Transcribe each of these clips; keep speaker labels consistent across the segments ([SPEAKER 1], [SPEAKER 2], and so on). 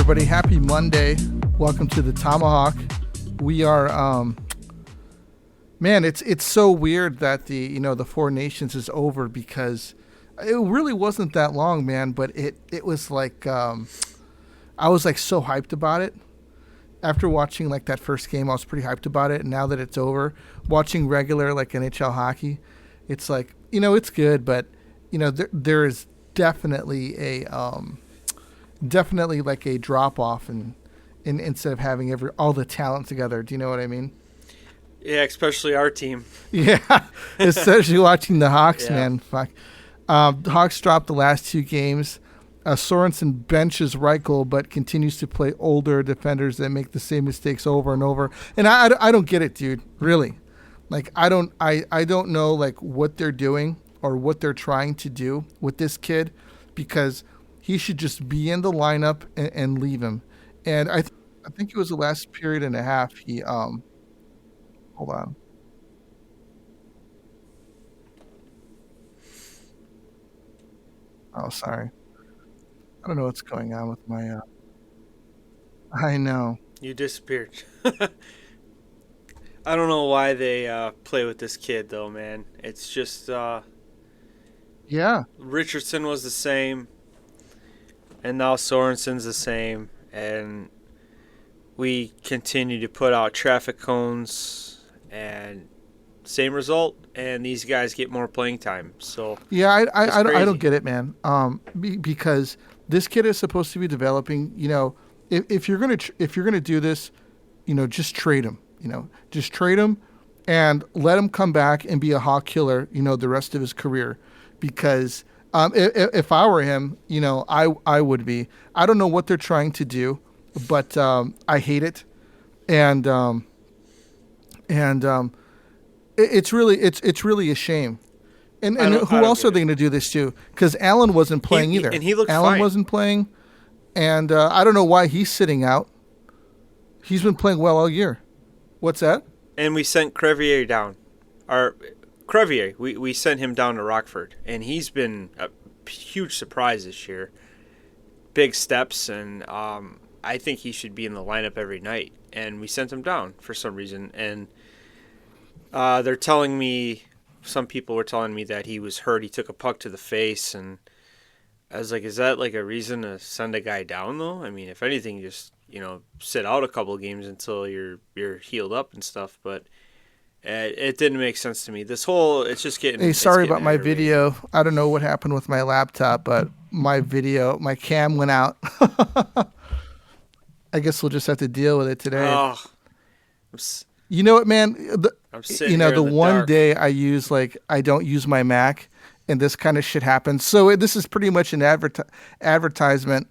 [SPEAKER 1] everybody. Happy Monday. Welcome to the Tomahawk. We are, man, it's so weird that the Four Nations is over because it really wasn't that long, man. But it was like, I was like so hyped about it. After watching like that first game, I was pretty hyped about it. And now that it's over, watching regular like NHL hockey, it's like, it's good, but there is definitely definitely like a drop off in instead of having all the talent together. Do you know what I mean?
[SPEAKER 2] Yeah, especially our team.
[SPEAKER 1] Yeah, especially watching the Hawks,
[SPEAKER 2] Yeah.
[SPEAKER 1] man. Fuck. The Hawks dropped the last two games. Sorensen benches Reichel, but continues to play older defenders that make the same mistakes over and over. And I don't get it, dude. Really, like I don't know like what they're doing or what they're trying to do with this kid, because he should just be in the lineup and leave him. And I think it was the last period and a half. He hold on. Oh, sorry. I don't know what's going on with my. I know.
[SPEAKER 2] You disappeared. I don't know why they play with this kid, though, man. It's just
[SPEAKER 1] Yeah.
[SPEAKER 2] Richardson was the same, and now Sorensen's the same, and we continue to put out traffic cones, and same result, and these guys get more playing time. So
[SPEAKER 1] Yeah, I
[SPEAKER 2] crazy.
[SPEAKER 1] don't get it, man. Because this kid is supposed to be developing. If you're gonna do this, just trade him. Just trade him, and let him come back and be a Hawk killer. The rest of his career, because if I were him, I would be. I don't know what they're trying to do, but I hate it, and it's really a shame. And who else are they going to do this to? Because Allen wasn't playing either.
[SPEAKER 2] And he looked
[SPEAKER 1] Allen
[SPEAKER 2] fine.
[SPEAKER 1] wasn't playing, and I don't know why he's sitting out. He's been playing well all year. What's that?
[SPEAKER 2] And we sent Crevier down. We sent him down to Rockford, and he's been a huge surprise this year. Big steps, and I think he should be in the lineup every night. And we sent him down for some reason, and they're telling me, some people were telling me that he was hurt. He took a puck to the face, and I was like, is that like a reason to send a guy down, though? I mean, if anything, just sit out a couple of games until you're healed up and stuff. But it didn't make sense to me. It's just getting.
[SPEAKER 1] Hey, sorry about my
[SPEAKER 2] aggravating.
[SPEAKER 1] video. I don't know what happened with my laptop, but my cam went out. I guess we'll just have to deal with it today.
[SPEAKER 2] Oh,
[SPEAKER 1] You know what, man?
[SPEAKER 2] I'm sitting here
[SPEAKER 1] The
[SPEAKER 2] in the
[SPEAKER 1] one
[SPEAKER 2] dark.
[SPEAKER 1] day I don't use my Mac, and this kind of shit happens. So this is pretty much an advertisement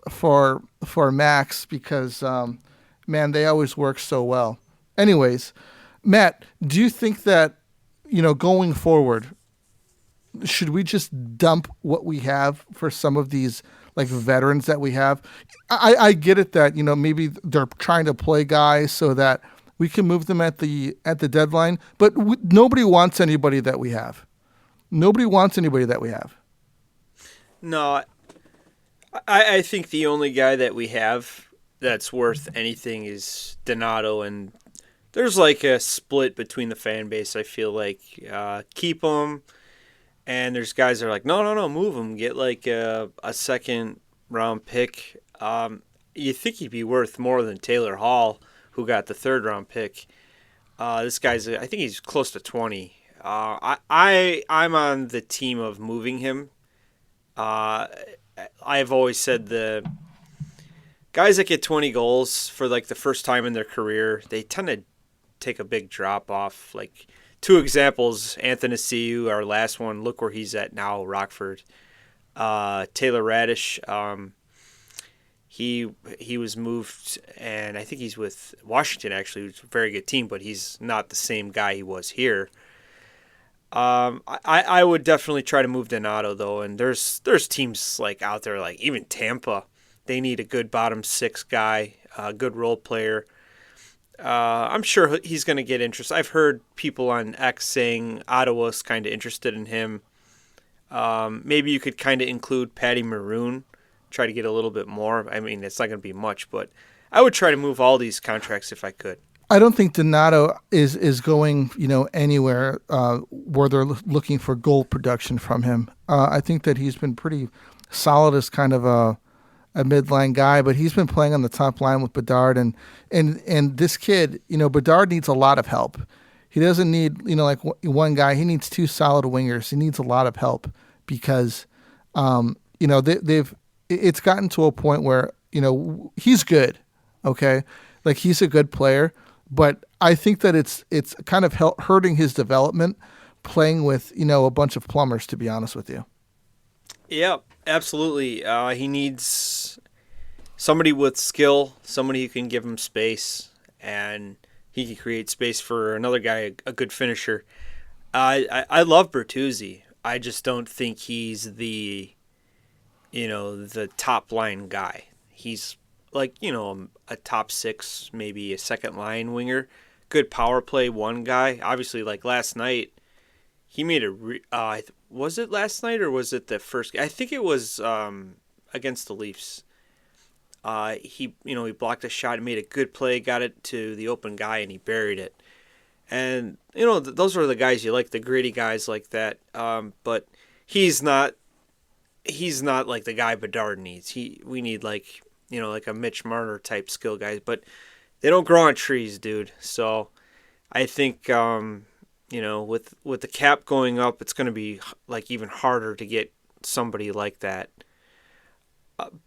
[SPEAKER 1] for Macs, because man, they always work so well. Anyways, Matt, do you think that going forward, should we just dump what we have for some of these like veterans that we have? I get it that maybe they're trying to play guys so that we can move them at the deadline, but nobody wants anybody that we have. Nobody wants anybody that we have.
[SPEAKER 2] No, I think the only guy that we have that's worth anything is Donato, and there's like a split between the fan base. I feel like keep him, and there's guys that are like, no, move him, get like a second round pick. You think he'd be worth more than Taylor Hall, who got the third round pick. This guy's, I think he's close to 20. I'm on the team of moving him. I've always said the guys that get 20 goals for like the first time in their career, they tend to take a big drop off. Like two examples, Anthony Ciu, our last one, look where he's at now, Rockford. Taylor Radish, he was moved, and I think he's with Washington actually, which is a very good team, but he's not the same guy he was here. I would definitely try to move Donato, though, and there's teams like out there, like even Tampa, they need a good bottom six guy, a good role player. I'm sure he's going to get interest. I've heard people on X saying Ottawa's kind of interested in him. Maybe you could kind of include Patty Maroon try to get a little bit more. I mean, it's not going to be much, but I would try to move all these contracts if I could.
[SPEAKER 1] I don't think Donato is going, anywhere where they're looking for goal production from him. I think that he's been pretty solid as kind of a midline guy, but he's been playing on the top line with Bedard, and this kid, Bedard needs a lot of help. He doesn't need, like one guy. He needs two solid wingers. He needs a lot of help because, it's gotten to a point where, he's good, okay? Like, he's a good player. But I think that it's kind of hurting his development playing with, a bunch of plumbers, to be honest with you.
[SPEAKER 2] Yeah, absolutely. He needs somebody with skill, somebody who can give him space, and he can create space for another guy, a good finisher. I love Bertuzzi. I just don't think he's the top line guy. He's like, a top six, maybe a second line winger, good power play one guy. Obviously, like last night, he made was it last night or was it the first? I think it was against the Leafs. He blocked a shot and made a good play, got it to the open guy, and he buried it. And those are the guys you like, the gritty guys like that. But he's not like the guy Bedard needs. We need like a Mitch Marner type skill guys, but they don't grow on trees, dude. So I think, with the cap going up, it's going to be like even harder to get somebody like that.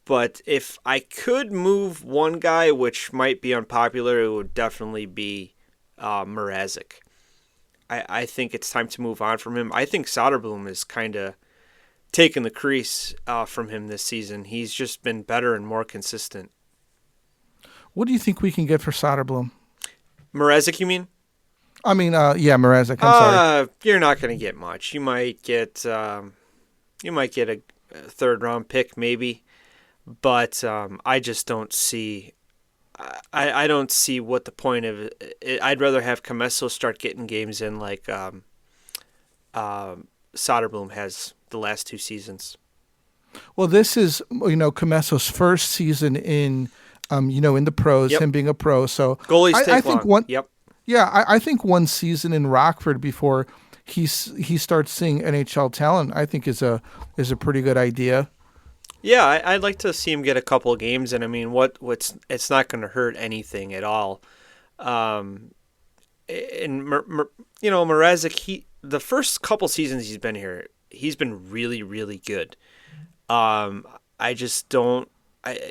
[SPEAKER 2] But if I could move one guy, which might be unpopular, it would definitely be Mrazek. I think it's time to move on from him. I think Soderblom is kind of taken the crease from him this season. He's just been better and more consistent.
[SPEAKER 1] What do you think we can get for Soderblom?
[SPEAKER 2] Mrazek, you mean?
[SPEAKER 1] I mean, Mrazek. I'm sorry.
[SPEAKER 2] You're not going to get much. You might get a third round pick, maybe, but I just don't see. I don't see what the point of it. I'd rather have Comesso start getting games in like Soderblom has the last two seasons.
[SPEAKER 1] Well, this is Comesso's first season in in the pros,
[SPEAKER 2] Yep.
[SPEAKER 1] him being a pro. So
[SPEAKER 2] Goalies take
[SPEAKER 1] think
[SPEAKER 2] long. Yep.
[SPEAKER 1] Yeah, I think one season in Rockford before he starts seeing NHL talent, I think is a pretty good idea.
[SPEAKER 2] Yeah, I'd like to see him get a couple of games, and I mean, it's not going to hurt anything at all. And Mrazek, the first couple seasons he's been here, he's been really, really good.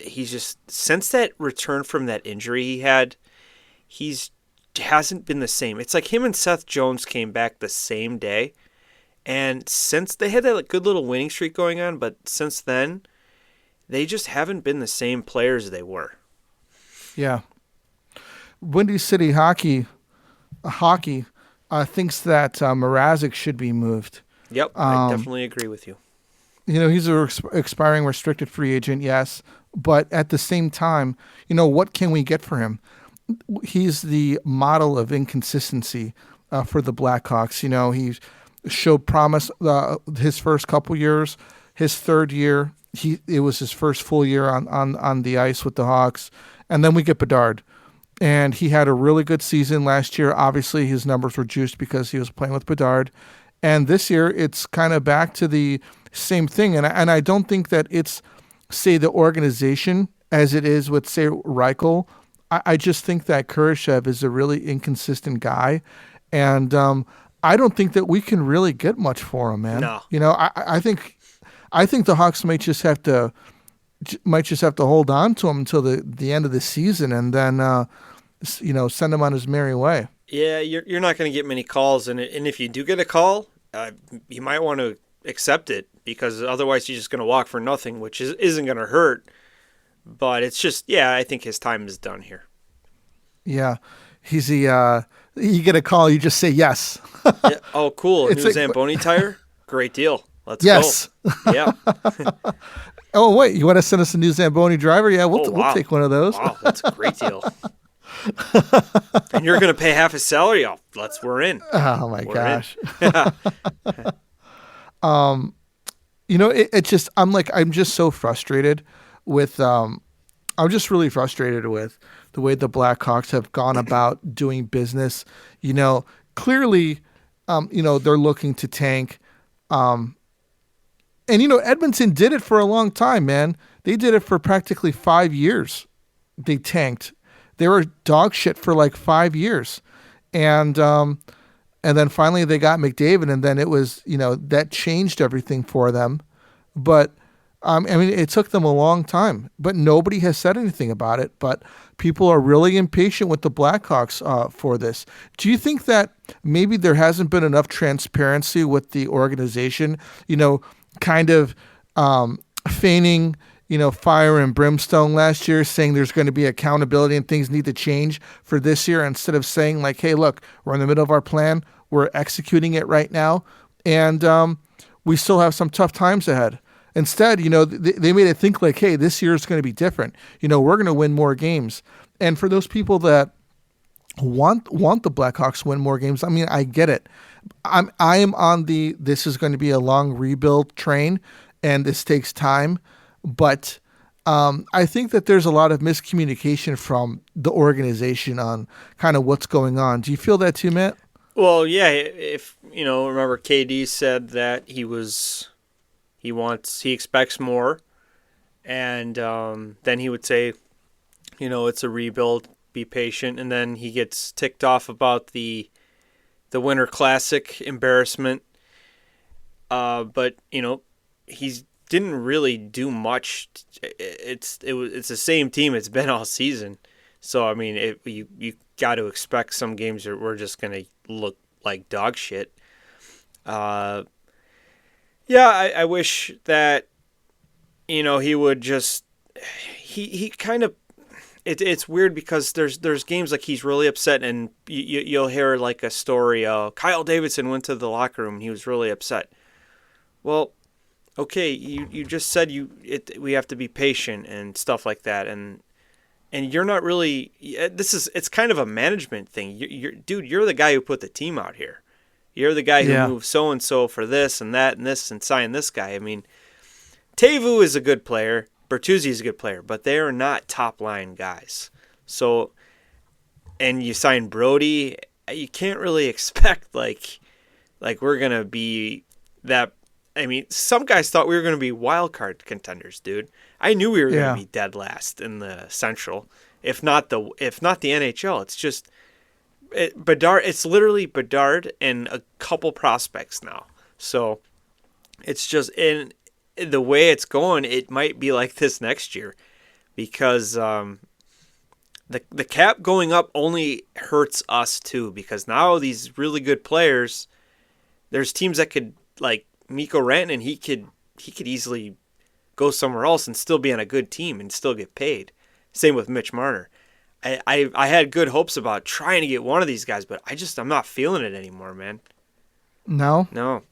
[SPEAKER 2] He's just since that return from that injury he had, hasn't been the same. It's like him and Seth Jones came back the same day, and since they had that good little winning streak going on, but since then, they just haven't been the same players they were.
[SPEAKER 1] Yeah. Windy City Hockey thinks that Mrazek should be moved.
[SPEAKER 2] Yep, I definitely agree with you.
[SPEAKER 1] He's an expiring restricted free agent, yes, but at the same time, what can we get for him? He's the model of inconsistency for the Blackhawks. He showed promise his first couple years. His third year, it was his first full year on the ice with the Hawks, and then we get Bedard. And he had a really good season last year. Obviously, his numbers were juiced because he was playing with Bedard. And this year, it's kind of back to the same thing. And I don't think that it's, say, the organization as it is with, say, Reichel. I just think that Kurashev is a really inconsistent guy. And I don't think that we can really get much for him, man.
[SPEAKER 2] No.
[SPEAKER 1] I think the Hawks might just have to hold on to him until the end of the season, and then send him on his merry way.
[SPEAKER 2] Yeah, you're not going to get many calls, and if you do get a call, you might want to accept it, because otherwise you're just going to walk for nothing, which isn't going to hurt. But it's just, I think his time is done here.
[SPEAKER 1] Yeah, you get a call, you just say yes.
[SPEAKER 2] Yeah. Oh, cool! New Zamboni tire, great deal. Let's go. Yeah.
[SPEAKER 1] Oh wait, you want to send us a new Zamboni driver? Yeah, we'll take one of those.
[SPEAKER 2] Wow, that's a great deal. And you're going to pay half his salary? Oh, we're in.
[SPEAKER 1] Oh my gosh. It just I'm just so frustrated with I'm just really frustrated with the way the Blackhawks have gone about doing business. Clearly, they're looking to tank. Um, and Edmonton did it for a long time, man. They did it for practically 5 years. They tanked. They were dog shit for like 5 years, and then finally they got McDavid, and then it was that changed everything for them. But it took them a long time, but nobody has said anything about it. But people are really impatient with the Blackhawks for this. Do you think that maybe there hasn't been enough transparency with the organization? Kind of feigning, fire and brimstone last year, saying there's going to be accountability and things need to change for this year, instead of saying like, hey, look, we're in the middle of our plan, we're executing it right now, and we still have some tough times ahead. Instead, they made it think like, hey, this year is going to be different. We're going to win more games. And for those people that want the Blackhawks to win more games, I get it. I am on this is going to be a long rebuild train, and this takes time. But I think that there's a lot of miscommunication from the organization on kind of what's going on. Do you feel that too, Matt?
[SPEAKER 2] Well, yeah. If remember, KD said that he expects more, and then he would say, it's a rebuild, be patient, and then he gets ticked off about the Winter Classic embarrassment. But he didn't really do much. It's the same team it's been all season. So you got to expect some games that we're just gonna look like dog shit. Yeah, I wish that he would just he kind of it's weird because there's games like he's really upset, and you'll hear like a story. Kyle Davidson went to the locker room and he was really upset. Well, okay, you just said we have to be patient and stuff like that, and you're not really. It's kind of a management thing. You're the guy who put the team out here. You're the guy who moved so and so for this and that and this and signed this guy. Teuvo is a good player. Bertuzzi is a good player, but they are not top line guys. So, and you sign Brody, you can't really expect like we're gonna be that. Some guys thought we were going to be wild card contenders, dude. I knew we were going to be dead last in the Central, if not the NHL. It's just Bedard. It's literally Bedard and a couple prospects now. So it's just in the way it's going. It might be like this next year, because the cap going up only hurts us too. Because now these really good players, there's teams that could like. Mikko Rantanen, he could easily go somewhere else and still be on a good team and still get paid. Same with Mitch Marner. I had good hopes about trying to get one of these guys, but I'm not feeling it anymore, man.
[SPEAKER 1] No.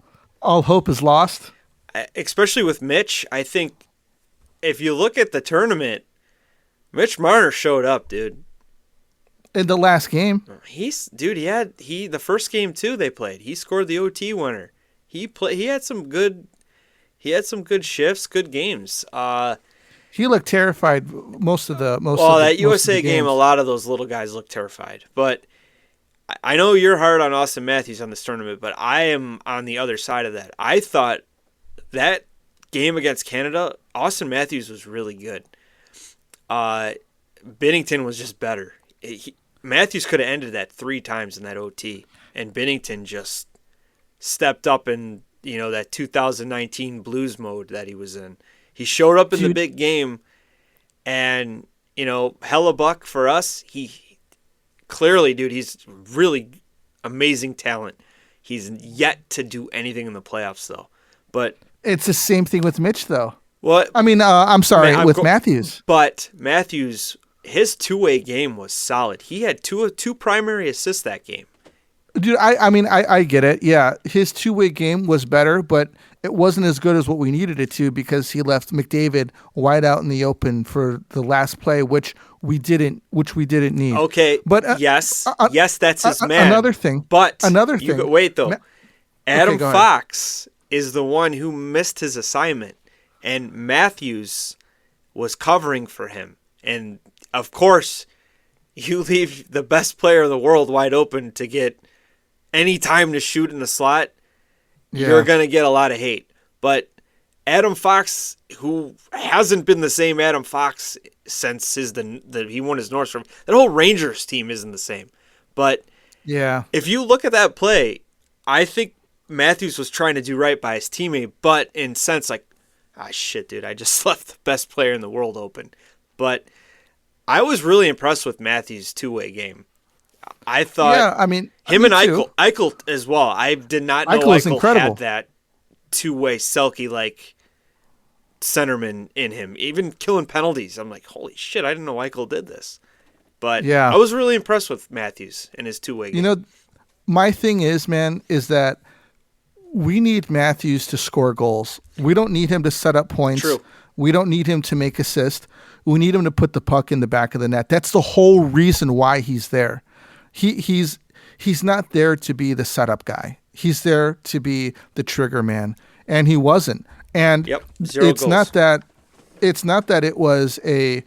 [SPEAKER 1] All hope is lost.
[SPEAKER 2] Especially with Mitch, I think if you look at the tournament, Mitch Marner showed up, dude.
[SPEAKER 1] In the last game,
[SPEAKER 2] the first game too they played. He scored the OT winner. He had some good shifts, good games.
[SPEAKER 1] He looked terrified most of the.
[SPEAKER 2] That USA game, a lot of those little guys looked terrified. But I know you're hard on Austin Matthews on this tournament, but I am on the other side of that. I thought that game against Canada, Austin Matthews was really good. Binnington was just better. Matthews could have ended that 3 times in that OT, and Binnington just stepped up in that 2019 Blues mode that he was in. He showed up in the big game, and Hellebuck for us, he clearly, dude, he's really amazing talent. He's yet to do anything in the playoffs though. But
[SPEAKER 1] it's the same thing with Mitch though.
[SPEAKER 2] What?
[SPEAKER 1] I'm sorry, with Matthews.
[SPEAKER 2] But Matthews, his two-way game was solid. He had two primary assists that game.
[SPEAKER 1] Dude, I get it. Yeah, his two-way game was better, but it wasn't as good as what we needed it to, because he left McDavid wide out in the open for the last play, which we didn't need.
[SPEAKER 2] Okay, but yes, that's his man.
[SPEAKER 1] Another thing.
[SPEAKER 2] But
[SPEAKER 1] another thing.
[SPEAKER 2] Wait though, Adam Fox is the one who missed his assignment, and Matthews was covering for him. And, of course, you leave the best player in the world wide open to get any time to shoot in the slot, you're going to get a lot of hate. But Adam Fox, who hasn't been the same Adam Fox since he won his Nordstrom, that whole Rangers team isn't the same. But if you look at that play, I think Matthews was trying to do right by his teammate, but in sense like, shit, dude, I just left the best player in the world open. But I was really impressed with Matthews' two-way game. I thought him and Eichel as well. I did not know Eichel had that two-way Selke-like centerman in him, even killing penalties. I'm like, holy shit, I didn't know Eichel did this. But I was really impressed with Matthews and his two-way game.
[SPEAKER 1] My thing is, man, is that we need Matthews to score goals. We don't need him to set up points.
[SPEAKER 2] True.
[SPEAKER 1] We don't need him to make assists. We need him to put the puck in the back of the net. That's the whole reason why he's there. He's not there to be the setup guy. He's there to be the trigger man, and he wasn't. And it's
[SPEAKER 2] goals.
[SPEAKER 1] not that it was a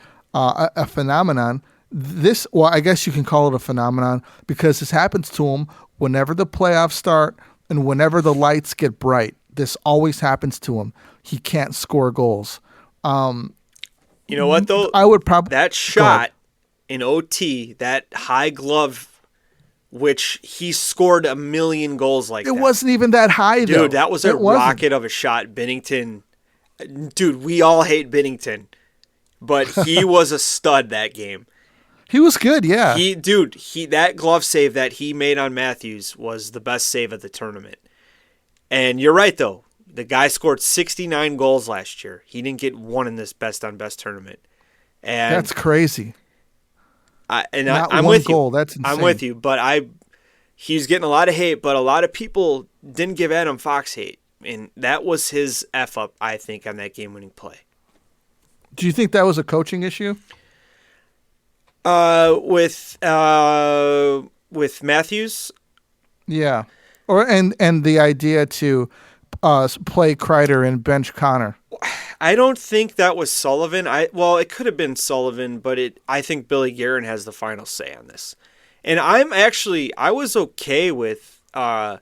[SPEAKER 1] phenomenon. I guess you can call it a phenomenon because this happens to him whenever the playoffs start and whenever the lights get bright. This always happens to him. He can't score goals.
[SPEAKER 2] You know what, though?
[SPEAKER 1] I would probably
[SPEAKER 2] that shot in OT, that high glove, which he scored a million goals like that.
[SPEAKER 1] It wasn't even that high, though.
[SPEAKER 2] Dude, that was a rocket of a shot. Binnington, dude, we all hate Binnington, but he was a stud that game.
[SPEAKER 1] He was good, yeah.
[SPEAKER 2] That glove save that he made on Matthews was the best save of the tournament. And you're right, though. The guy scored 69 goals last year. He didn't get one in this best on best tournament. And
[SPEAKER 1] that's crazy.
[SPEAKER 2] I'm with you.
[SPEAKER 1] That's insane.
[SPEAKER 2] I'm with you, but he's getting a lot of hate, but a lot of people didn't give Adam Fox hate. And that was his F up, I think, on that game-winning play.
[SPEAKER 1] Do you think that was a coaching issue?
[SPEAKER 2] With Matthews? Yeah.
[SPEAKER 1] And the idea to play Kreider and bench Connor.
[SPEAKER 2] I don't think that was Sullivan. It could have been Sullivan, but I think Billy Guerin has the final say on this. And I was okay with Kyle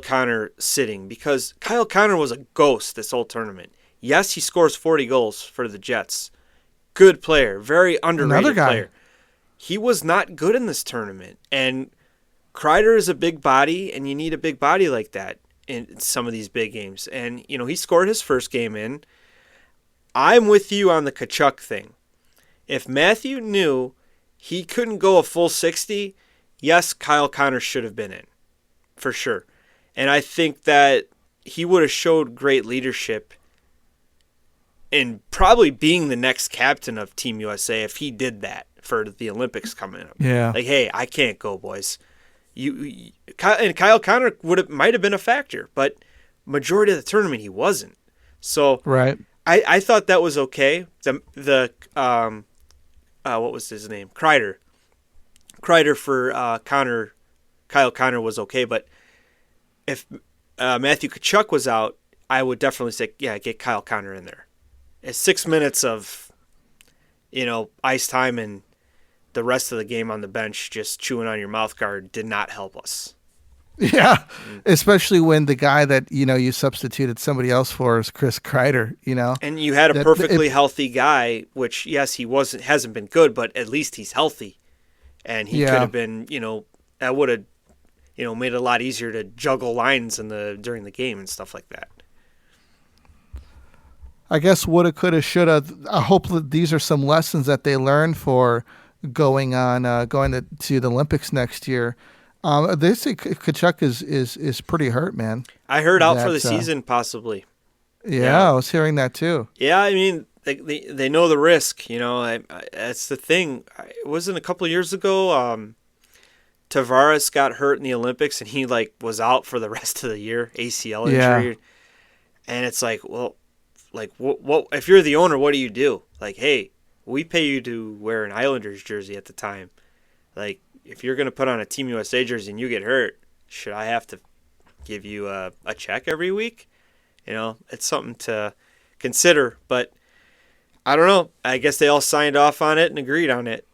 [SPEAKER 2] Connor sitting because Kyle Connor was a ghost this whole tournament. Yes, he scores 40 goals for the Jets. Good player, very underrated player. He was not good in this tournament. And Kreider is a big body, and you need a big body like that in some of these big games. And, he scored his first game in. I'm with you on the Tkachuk thing. If Matthew knew he couldn't go a full 60, yes, Kyle Connor should have been in, for sure. And I think that he would have showed great leadership in probably being the next captain of Team USA if he did that for the Olympics coming up.
[SPEAKER 1] Yeah.
[SPEAKER 2] Like, hey, I can't go, boys. And Kyle Connor might have been a factor, but majority of the tournament he wasn't. So
[SPEAKER 1] right.
[SPEAKER 2] I thought that was okay. What was his name? Kreider for Connor. Kyle Connor was okay, but if Matthew Tkachuk was out, I would definitely say, get Kyle Connor in there. It's 6 minutes of, ice time and the rest of the game on the bench just chewing on your mouth guard did not help us.
[SPEAKER 1] Yeah, especially when the guy that, you substituted somebody else for is Chris Kreider,
[SPEAKER 2] And you had a perfectly healthy guy, which, yes, hasn't been good, but at least he's healthy. And he could have been, that would have, made it a lot easier to juggle lines during the game and stuff like that.
[SPEAKER 1] I guess woulda, coulda, shoulda. I hope that these are some lessons that they learn for going to the Olympics next year. They say Tkachuk is pretty hurt, man.
[SPEAKER 2] I heard out for the season, possibly.
[SPEAKER 1] Yeah, I was hearing that too.
[SPEAKER 2] Yeah, I mean, they know the risk. That's the thing. It wasn't a couple of years ago. Tavares got hurt in the Olympics, and he was out for the rest of the year, ACL injury. And it's like, well, what if you're the owner? What do you do? Hey, we pay you to wear an Islanders jersey at the time. If you're going to put on a Team USA jersey and you get hurt, should I have to give you a check every week. It's something to consider. But I don't know. I guess they all signed off on it and agreed on it.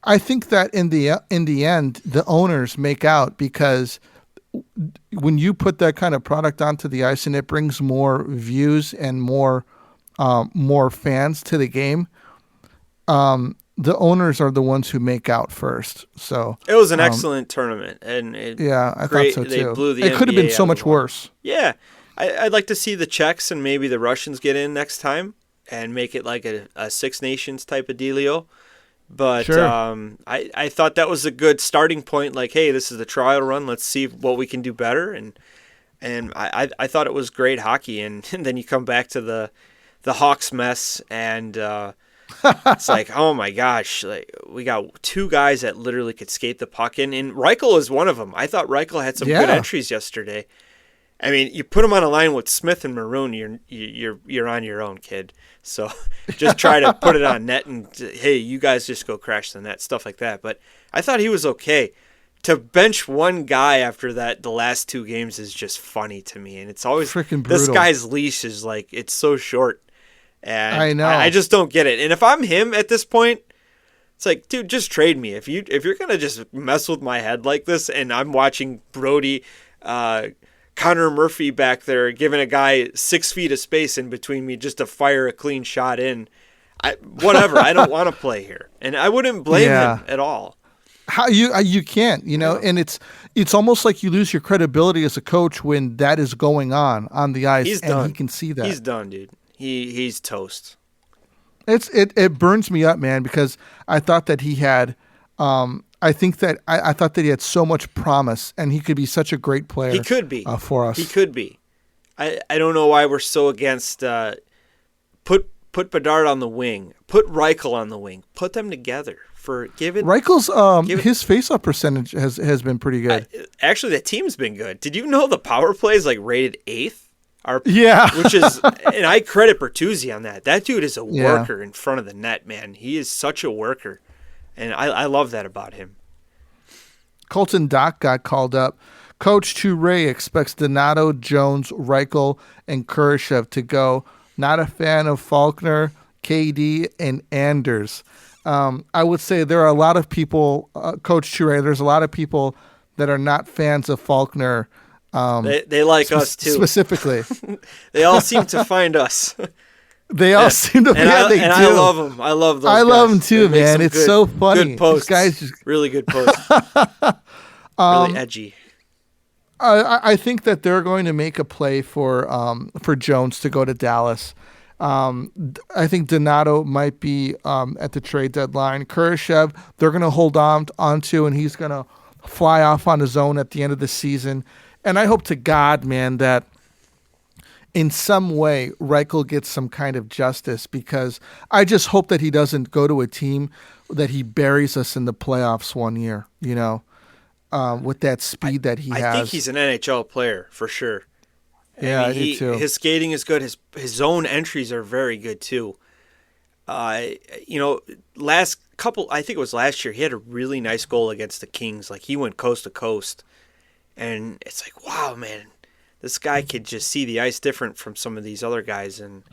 [SPEAKER 1] I think that in the end, the owners make out, because when you put that kind of product onto the ice and it brings more views and more fans to the game, the owners are the ones who make out first. So
[SPEAKER 2] it was an excellent tournament, and
[SPEAKER 1] I thought so too.
[SPEAKER 2] They blew the
[SPEAKER 1] it could have
[SPEAKER 2] NBA
[SPEAKER 1] been so much worse.
[SPEAKER 2] Yeah, I'd like to see the Czechs and maybe the Russians get in next time and make it like a Six Nations type of dealio. But
[SPEAKER 1] sure.
[SPEAKER 2] I thought that was a good starting point. Like, hey, this is the trial run. Let's see what we can do better. And I thought it was great hockey. And then you come back to the Hawks mess, and it's like, oh my gosh, like we got two guys that literally could skate the puck in, and Reichel is one of them. I thought Reichel had some good entries yesterday. I mean, you put him on a line with Smith and Maroon, you're on your own, kid. So just try to put it on net and, hey, you guys just go crash the net, stuff like that. But I thought he was okay. To bench one guy after that, the last two games, is just funny to me. And it's always
[SPEAKER 1] freaking brutal.
[SPEAKER 2] This guy's leash is like, it's so short. And
[SPEAKER 1] I know.
[SPEAKER 2] I just don't get it. And if I'm him at this point, it's like, dude, just trade me. If you're going to just mess with my head like this, and I'm watching Brody, Connor Murphy back there giving a guy 6 feet of space in between me just to fire a clean shot in. Whatever. I don't want to play here, and I wouldn't blame him at all.
[SPEAKER 1] How you can't, and it's almost like you lose your credibility as a coach when that is going on the ice.
[SPEAKER 2] He's
[SPEAKER 1] and
[SPEAKER 2] done.
[SPEAKER 1] He can see that.
[SPEAKER 2] He's done, dude. He's toast.
[SPEAKER 1] It burns me up, man, because I thought that he had. I thought that he had so much promise, and he could be such a great player.
[SPEAKER 2] He could be
[SPEAKER 1] for us.
[SPEAKER 2] He could be. I don't know why we're so against put Bedard on the wing, put Reichel on the wing, put them together.
[SPEAKER 1] Reichel's his face-off percentage has been pretty good.
[SPEAKER 2] Actually, that team's been good. Did you know the power play is like rated 8th? Which is, and I credit Bertuzzi on that. That dude is a worker in front of the net, man. He is such a worker. And I love that about him.
[SPEAKER 1] Colton Dock got called up. Coach Toure expects Donato, Jones, Reichel, and Kurashev to go. Not a fan of Faulkner, KD, and Anders. I would say there are a lot of people, Coach Toure, there's a lot of people that are not fans of Faulkner.
[SPEAKER 2] They like us, too.
[SPEAKER 1] Specifically.
[SPEAKER 2] They all seem to find us.
[SPEAKER 1] They all seem to be.
[SPEAKER 2] I love them. I love those guys.
[SPEAKER 1] I love them too, man. It's so funny.
[SPEAKER 2] Good posts.
[SPEAKER 1] These guys just
[SPEAKER 2] really good posts. Really edgy.
[SPEAKER 1] I think that they're going to make a play for Jones to go to Dallas. I think Donato might be at the trade deadline. Kurashev, they're going to hold onto, and he's going to fly off on his own at the end of the season. And I hope to God, man, that in some way, Reichel gets some kind of justice, because I just hope that he doesn't go to a team that he buries us in the playoffs one year, with that speed that he has.
[SPEAKER 2] I think he's an NHL player for sure.
[SPEAKER 1] I do too.
[SPEAKER 2] His skating is good. His zone entries are very good too. Last couple, I think it was last year, he had a really nice goal against the Kings. Like, he went coast to coast, and it's like, wow, man. This guy could just see the ice different from some of these other guys, and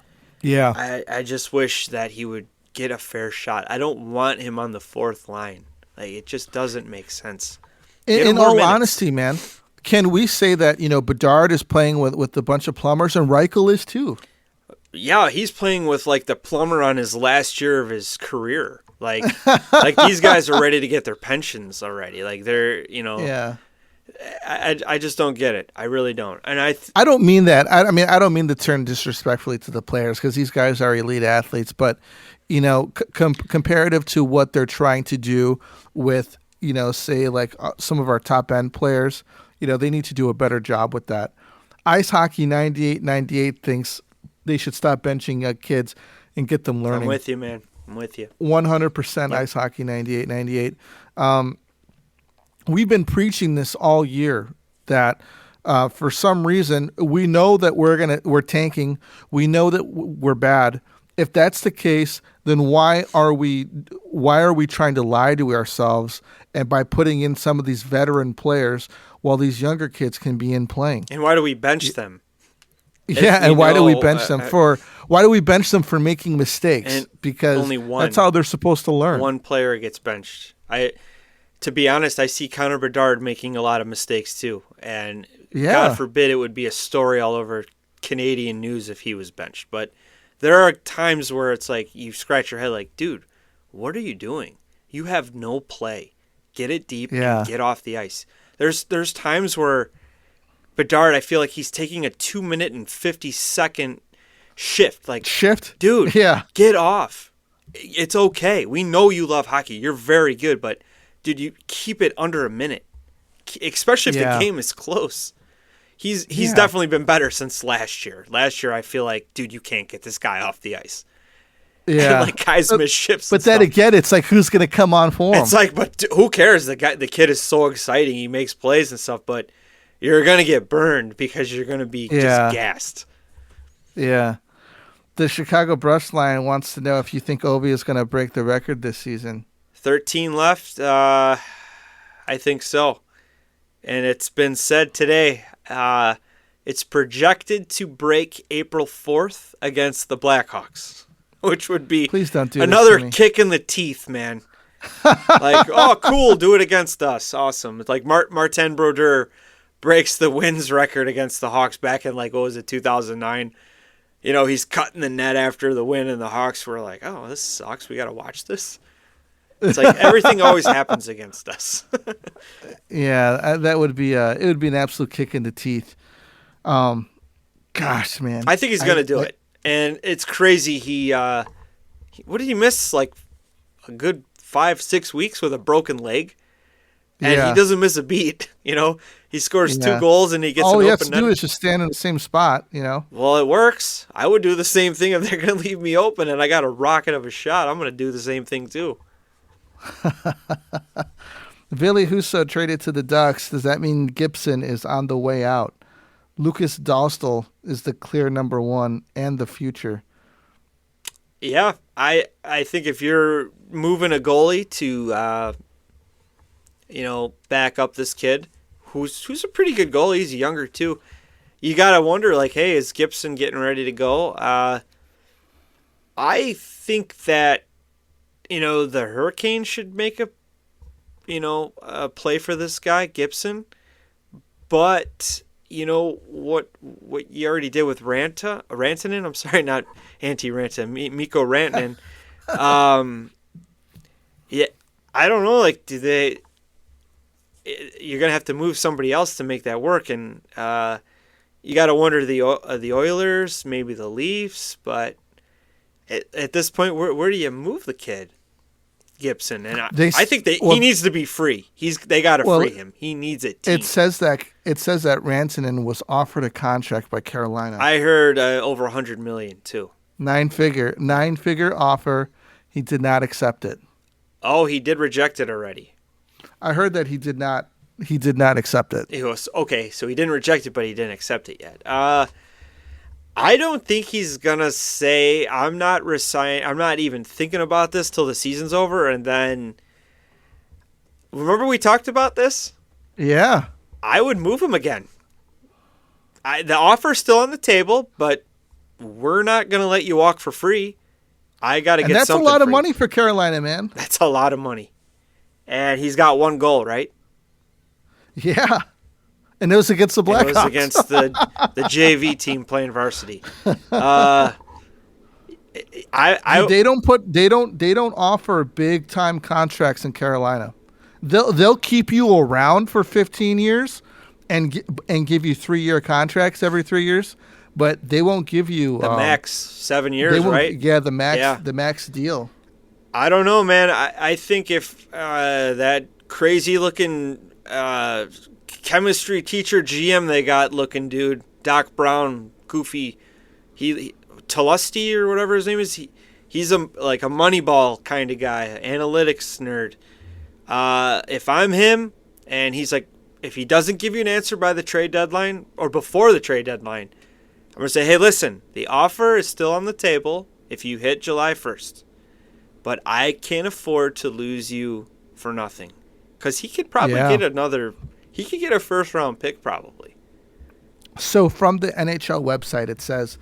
[SPEAKER 2] I just wish that he would get a fair shot. I don't want him on the fourth line. Like, it just doesn't make sense.
[SPEAKER 1] In all honesty, man, can we say that Bedard is playing with a bunch of plumbers, and Reichel is too?
[SPEAKER 2] Yeah, he's playing with like the plumber on his last year of his career. Like these guys are ready to get their pensions already. Like they're I just don't get it. I really don't. And I
[SPEAKER 1] don't mean that. I mean, I don't mean to turn disrespectfully to the players, because these guys are elite athletes. But, comparative to what they're trying to do with, say like some of our top end players, they need to do a better job with that. Ice Hockey 98 thinks they should stop benching kids and get them learning.
[SPEAKER 2] I'm with you, man. I'm with you.
[SPEAKER 1] 100% Ice Hockey 98. We've been preaching this all year that for some reason we know that we're tanking. We know that we're bad, if that's the case, then why are we trying to lie to ourselves and by putting in some of these veteran players while these younger kids can be in playing?
[SPEAKER 2] And why do we bench them?
[SPEAKER 1] Yeah, and why do we bench them for? Why do we bench them for making mistakes? Because
[SPEAKER 2] only
[SPEAKER 1] that's how they're supposed to learn.
[SPEAKER 2] One player gets benched. To be honest, I see Connor Bedard making a lot of mistakes too, and God forbid it would be a story all over Canadian news if he was benched. But there are times where it's like you scratch your head, like, dude, what are you doing? You have no play. Get it deep and get off the ice. There's times where Bedard, I feel like he's taking a 2 minute and 50-second shift. Like, dude, get off. It's okay. We know you love hockey. You're very good, but dude, you keep it under a minute, especially if the game is close. He's definitely been better since last year. Last year, I feel like, dude, you can't get this guy off the ice.
[SPEAKER 1] Yeah,
[SPEAKER 2] and, like, guys miss shifts.
[SPEAKER 1] But then again, it's like, who's going to come on for him?
[SPEAKER 2] It's like, but who cares? The kid is so exciting. He makes plays and stuff, but you're going to get burned because you're going to be just gassed.
[SPEAKER 1] Yeah. The Chicago Brush Line wants to know if you think Ovi is going to break the record this season.
[SPEAKER 2] 13 left. I think so. And it's been said today, it's projected to break April 4th against the Blackhawks, which would be
[SPEAKER 1] Please don't do
[SPEAKER 2] another
[SPEAKER 1] this to me.
[SPEAKER 2] kick in the teeth, man. Like, oh, cool, do it against us. Awesome. It's like Martin Brodeur breaks the wins record against the Hawks back in, like, what was it, 2009? You know, he's cutting the net after the win, and the Hawks were like, oh, this sucks. We got to watch this. It's like everything always happens against us.
[SPEAKER 1] Yeah, that would be it would be an absolute kick in the teeth. Gosh, man.
[SPEAKER 2] I think he's going to do it. And it's crazy. He what did he miss? Like a good 5-6 weeks with a broken leg? And he doesn't miss a beat, you know. He scores 2 goals and he gets an open net. All he has to do
[SPEAKER 1] is just stand in the same spot, you know.
[SPEAKER 2] Well, it works. I would do the same thing if they're going to leave me open and I got a rocket of a shot. I'm going to do the same thing too.
[SPEAKER 1] Ville Husso traded to the Ducks. Does that mean Gibson is on the way out? Lucas Dostal is the clear number 1 and the future.
[SPEAKER 2] Yeah, I think if you're moving a goalie to back up this kid who's a pretty good goalie, he's younger too. You gotta wonder, like, hey, is Gibson getting ready to go? I think that the Hurricanes should make a play for this guy, Gibson. But what you already did with Rantanen. I'm sorry, not Ranta, Mikko Rantanen. Yeah, I don't know. Like, you're gonna have to move somebody else to make that work, and you got to wonder the Oilers, maybe the Leafs, but at this point, where do you move the kid, Gibson? And I think he needs to be free. They got to free him. He needs it.
[SPEAKER 1] It says that Rantanen was offered a contract by Carolina.
[SPEAKER 2] I heard over $100 million too.
[SPEAKER 1] 9-figure offer. He did not accept it.
[SPEAKER 2] Oh, he did reject it already.
[SPEAKER 1] I heard that he did not accept it.
[SPEAKER 2] It was okay, so he didn't reject it, but he didn't accept it yet. I don't think he's gonna say I'm not even thinking about this till the season's over, and then remember we talked about this?
[SPEAKER 1] Yeah.
[SPEAKER 2] I would move him again. The offer's still on the table, but we're not gonna let you walk for free. I gotta get something.
[SPEAKER 1] That's a lot of money for Carolina, man.
[SPEAKER 2] That's a lot of money. And he's got 1 goal, right?
[SPEAKER 1] Yeah. And it was against the Blackhawks.
[SPEAKER 2] It was against the JV team playing varsity.
[SPEAKER 1] They don't offer big time contracts in Carolina. They'll keep you around for 15 years and give you 3-year contracts every 3 years, but they won't give you
[SPEAKER 2] the max 7 years, right?
[SPEAKER 1] Yeah, the max deal.
[SPEAKER 2] I don't know, man. I think if that crazy-looking chemistry teacher GM they got looking dude, Doc Brown, goofy, Talusty or whatever his name is, he's like a Moneyball kind of guy, analytics nerd. If I'm him, and he's like, if he doesn't give you an answer by the trade deadline or before the trade deadline, I'm going to say, hey, listen, the offer is still on the table. if you hit July 1st. But I can't afford to lose you for nothing. Because he could probably get he could get a first-round pick probably.
[SPEAKER 1] So from the NHL website, it says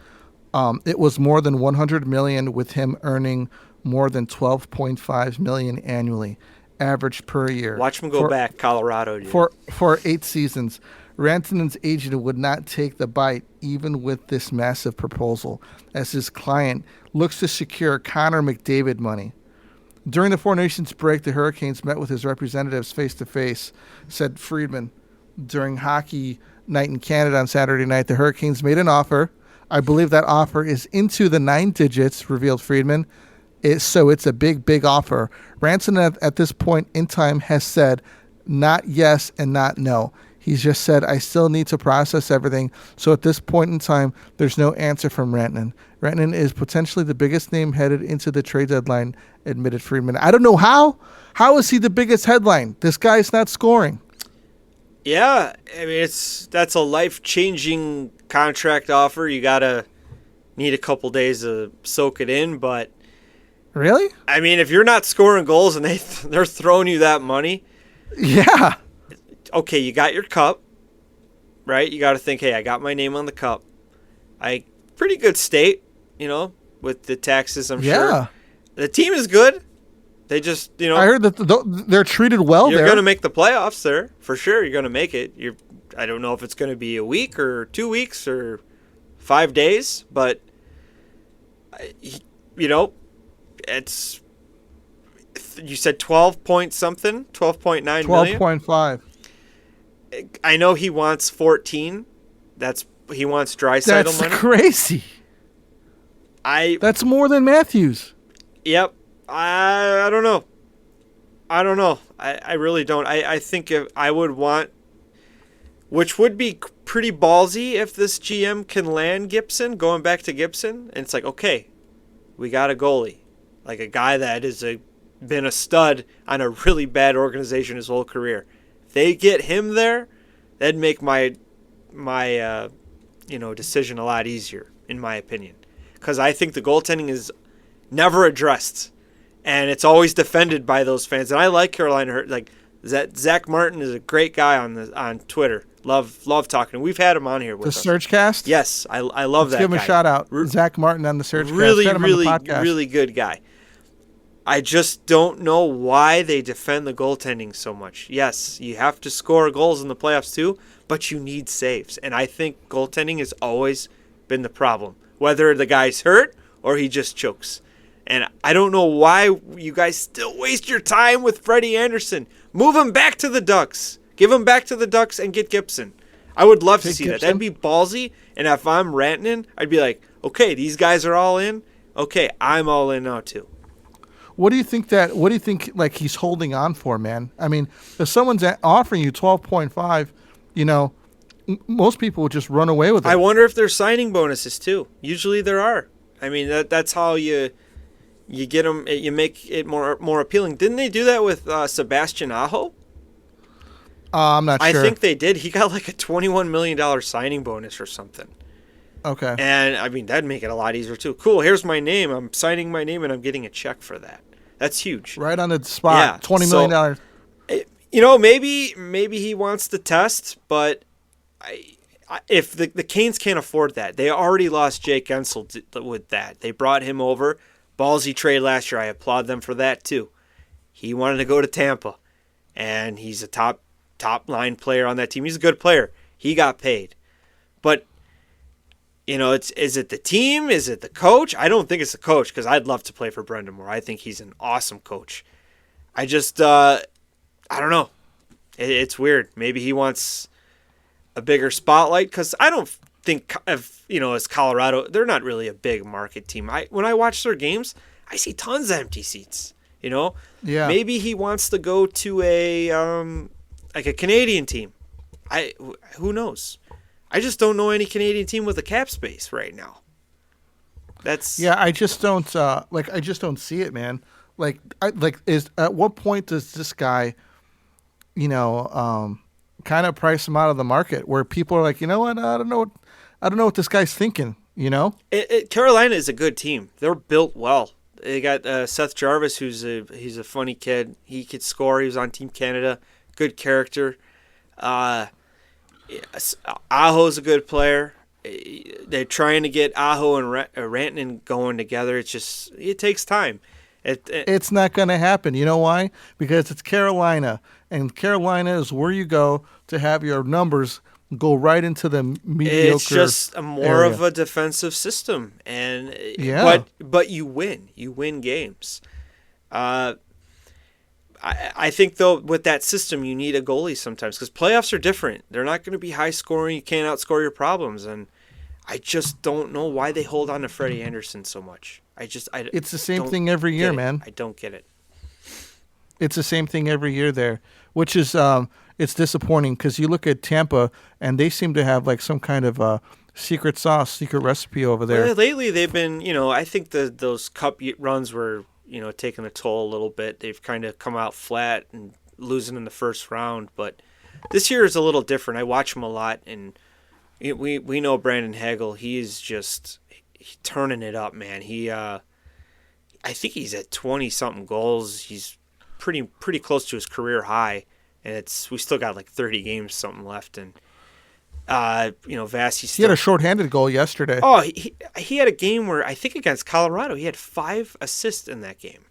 [SPEAKER 1] it was more than $100 million, with him earning more than $12.5 million annually, average per year.
[SPEAKER 2] Watch him go back, Colorado. Dude.
[SPEAKER 1] For 8 seasons. Rantanen's agent would not take the bite even with this massive proposal, as his client looks to secure Connor McDavid money. During the Four Nations break, the Hurricanes met with his representatives face-to-face, said Friedman. During hockey night in Canada on Saturday night, the Hurricanes made an offer. I believe that offer is into the 9 digits, revealed Friedman. So it's a big, big offer. Rantanen at this point in time has said not yes and not no. He's just said, I still need to process everything. So at this point in time, there's no answer from Rantanen. Rantanen is potentially the biggest name headed into the trade deadline, admitted Friedman. I don't know how. How is he the biggest headline? This guy's not scoring.
[SPEAKER 2] Yeah, I mean, that's a life-changing contract offer. You gotta need a couple days to soak it in, but
[SPEAKER 1] really,
[SPEAKER 2] I mean, if you're not scoring goals and they're throwing you that money,
[SPEAKER 1] yeah.
[SPEAKER 2] Okay, you got your cup, right? You got to think, hey, I got my name on the cup. Pretty good state, with the taxes, I'm sure. The team is good. They just,
[SPEAKER 1] I heard that they're treated well there.
[SPEAKER 2] You're going to make the playoffs there, for sure. You're going to make it. I don't know if it's going to be a week or 2 weeks or 5 days, but, it's, you said 12 point something, 12.9 million?
[SPEAKER 1] 12.5.
[SPEAKER 2] I know he wants 14. He wants Draisaitl money.
[SPEAKER 1] That's crazy. That's more than Matthews.
[SPEAKER 2] Yep. I don't know. I really don't. I think if I would want, which would be pretty ballsy if this GM can land Gibson, going back to Gibson, and it's like, okay, we got a goalie, like a guy that has been a stud on a really bad organization his whole career. They get him there, that'd make my decision a lot easier, in my opinion, because I think the goaltending is never addressed, and it's always defended by those fans. And I like Carolina. Like Zach Martin is a great guy on Twitter. Love talking. We've had him on here with us.
[SPEAKER 1] The Surgecast.
[SPEAKER 2] Yes, I love that.
[SPEAKER 1] Give him
[SPEAKER 2] guy.
[SPEAKER 1] a shout out, Zach Martin on the Surgecast.
[SPEAKER 2] Really good guy. I just don't know why they defend the goaltending so much. Yes, you have to score goals in the playoffs too, but you need saves. And I think goaltending has always been the problem, whether the guy's hurt or he just chokes. And I don't know why you guys still waste your time with Freddie Anderson. Move him back to the Ducks. Give him back to the Ducks and get Gibson. I would love to see that. That'd be ballsy. And if I'm Rantanen, I'd be like, okay, these guys are all in. Okay, I'm all in now too.
[SPEAKER 1] What do you think like he's holding on for, man? I mean, if someone's offering you 12.5, most people would just run away with it.
[SPEAKER 2] I wonder if there's signing bonuses too. Usually there are. I mean, that's how you get them. You make it more appealing. Didn't they do that with Sebastian Aho?
[SPEAKER 1] I'm not sure.
[SPEAKER 2] I think they did. He got like a $21 million signing bonus or something.
[SPEAKER 1] Okay.
[SPEAKER 2] And, I mean, that'd make it a lot easier, too. Cool, here's my name. I'm signing my name, and I'm getting a check for that. That's huge.
[SPEAKER 1] Right on the spot. Yeah. $20 million.
[SPEAKER 2] Maybe he wants to test, but if the Canes can't afford that. They already lost Jake Ensel with that. They brought him over. Ballsy trade last year. I applaud them for that, too. He wanted to go to Tampa, and he's a top line player on that team. He's a good player. He got paid. But is it the team? Is it the coach? I don't think it's the coach, because I'd love to play for Brendan Moore. I think he's an awesome coach. I just, I don't know. It's weird. Maybe he wants a bigger spotlight, because I don't think, as Colorado, they're not really a big market team. When I watch their games, I see tons of empty seats, Yeah. Maybe he wants to go to a Canadian team. Who knows? I just don't know any Canadian team with a cap space right now.
[SPEAKER 1] I just don't see it, man. At what point does this guy, kind of price him out of the market, where people are like, you know what, I don't know what this guy's thinking.
[SPEAKER 2] Carolina is a good team. They're built well. They got Seth Jarvis, he's a funny kid. He could score. He was on Team Canada. Good character. Aho's a good player. They're trying to get Aho and Rantanen going together. It takes time.
[SPEAKER 1] It's not going to happen. You know why? Because it's Carolina, and Carolina is where you go to have your numbers go right into the mediocre. It's
[SPEAKER 2] just more of a defensive system, and but you win. You win games. I think though with that system you need a goalie sometimes because playoffs are different. They're not going to be high scoring. You can't outscore your problems, and I just don't know why they hold on to Freddie Anderson so much.
[SPEAKER 1] It's the same thing every year, man.
[SPEAKER 2] I don't get it.
[SPEAKER 1] It's the same thing every year there, which is it's disappointing because you look at Tampa and they seem to have like some kind of secret sauce, secret recipe over there.
[SPEAKER 2] Well, lately they've been, I think those cup runs were, taking a toll a little bit. They've kind of come out flat and losing in the first round, but this year is a little different. I watch him a lot, and we know Brandon Hagel. He's turning it up, man. I think he's at 20-something goals. He's pretty close to his career high, and we still got like 30 games something left. And Vasi.
[SPEAKER 1] He had a shorthanded goal yesterday.
[SPEAKER 2] Oh, he had a game where I think against Colorado he had 5 assists in that game.